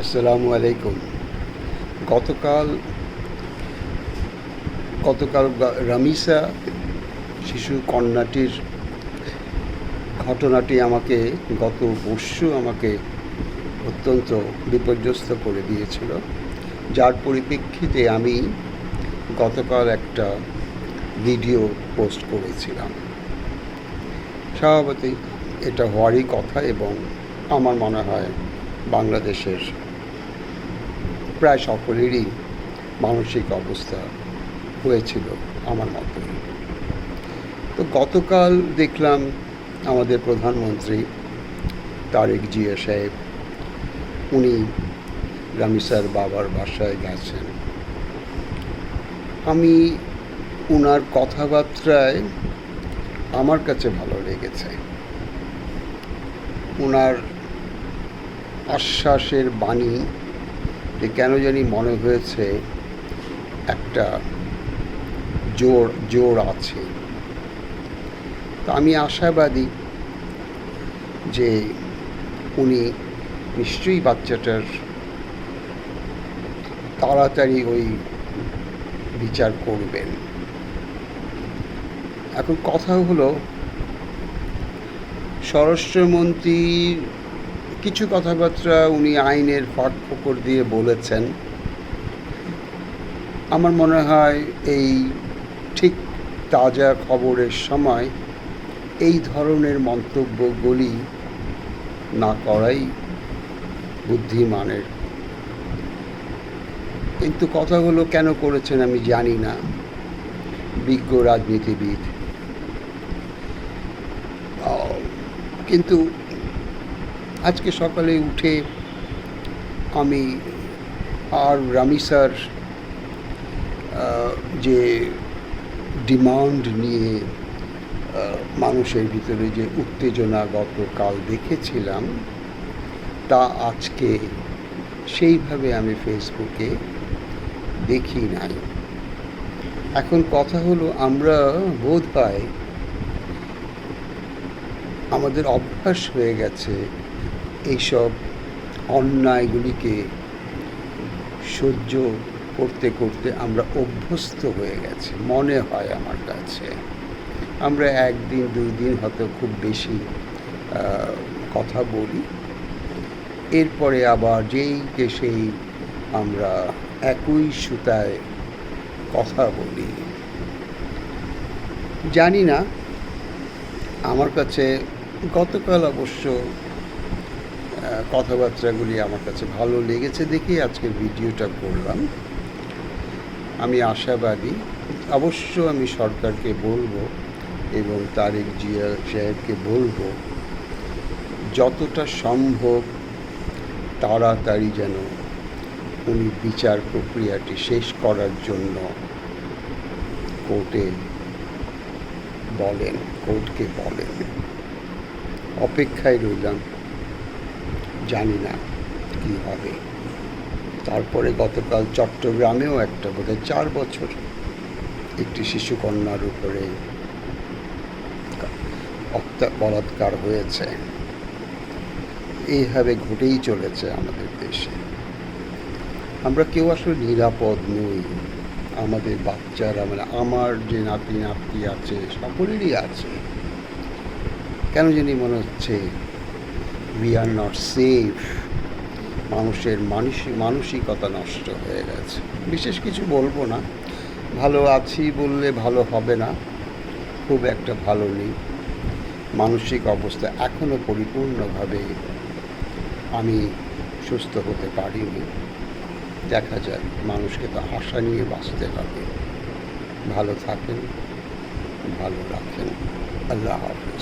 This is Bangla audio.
আসসালামু আলাইকুম। গতকাল গতকাল রামিসা শিশু কন্যাটির ঘটনাটি আমাকে গত পরশু আমাকে অত্যন্ত বিপর্যস্ত করে দিয়েছিল, যার পরিপ্রেক্ষিতে আমি গতকাল একটা ভিডিও পোস্ট করেছিলাম। স্বভাবতই এটা হওয়ারই কথা এবং আমার মনে হয় বাংলাদেশের প্রায় সকলেরই মানসিক অবস্থা হয়েছিল আমার মতোই। তো গতকাল দেখলাম আমাদের প্রধানমন্ত্রী তারেক জিয়া সাহেব উনি রামিসার বাবার বাসায় গেছেন। আমি ওনার কথাবার্তায় আমার কাছে ভালো লেগেছে। ওনার আশ্বাসের বাণী কেন জানি মনে হয়েছে একটা জোর আছে। তো আমি আশাবাদী যে উনি নিশ্চয়ই বাচ্চাটার তাড়াতাড়ি ওই বিচার করবেন। এখন কথা হলো, স্বরাষ্ট্রমন্ত্রীর কিছু কথাবার্তা উনি আইনের ফাঁক ফোকর দিয়ে বলেছেন। আমার মনে হয় এই ঠিক তাজা খবরের সময় এই ধরনের মন্তব্যগুলি না করাই বুদ্ধিমানের। কিন্তু কথা হলো, কেন করেছেন আমি জানি না। বিজ্ঞ রাজনীতিবিদ, কিন্তু আজকে সকালে উঠে আমি আর রামিসার যে ডিমান্ড নিয়ে মানুষের ভিতরে যে উত্তেজনা গতকাল দেখেছিলাম, তা আজকে সেইভাবে আমি ফেসবুকে দেখি নাই। এখন কথা হলো, আমরা বোধ হয় আমাদের অভ্যাস হয়ে গেছে এইসব অন্যায়গুলিকে সহ্য করতে করতে আমরা অভ্যস্ত হয়ে গেছি মনে হয় আমার কাছে। আমরা একদিন দুই দিন হয়তো খুব বেশি কথা বলি, এরপরে আবার যেই সেই আমরা একই সুতায় কথা বলি। জানি না, আমার কাছে গতকাল অবশ্য কথাবার্তাগুলি আমার কাছে ভালো লেগেছে দেখেই আজকে ভিডিওটা করলাম। আমি আশাবাদী, অবশ্য আমি সরকারকে বলবো এবং তারেক জিয়া সাহেবকে বলবো যতটা সম্ভব তাড়াতাড়ি যেন উনি বিচার প্রক্রিয়াটি শেষ করার জন্য কোর্টকে বলেন। অপেক্ষায় রইলাম, জানি না কি হবে। তারপরে গতকাল চট্টগ্রামেও একটা বোধহয় 4 বছর একটি শিশুকন্যার উপরে বলাৎকার হয়েছে। এইভাবে ঘটেই চলেছে আমাদের দেশে। আমরা কেউ আসলে নিরাপদ নই। আমাদের বাচ্চারা, মানে আমার যে নাতি আছে, সকলেরই আছে। কেন জানি মনে হচ্ছে উই আর নট সেফ। মানুষের মানসিকতা নষ্ট হয়ে গেছে। বিশেষ কিছু বলবো না, ভালো আছি বললে ভালো হবে না, খুব একটা ভালো নেই। মানসিক অবস্থা এখনও পরিপূর্ণভাবে আমি সুস্থ হতে পারিনি। দেখা যাক, মানুষকে তো আশা নিয়ে বাঁচতে হবে। ভালো থাকেন, ভালো রাখেন। আল্লাহ হাফেজ।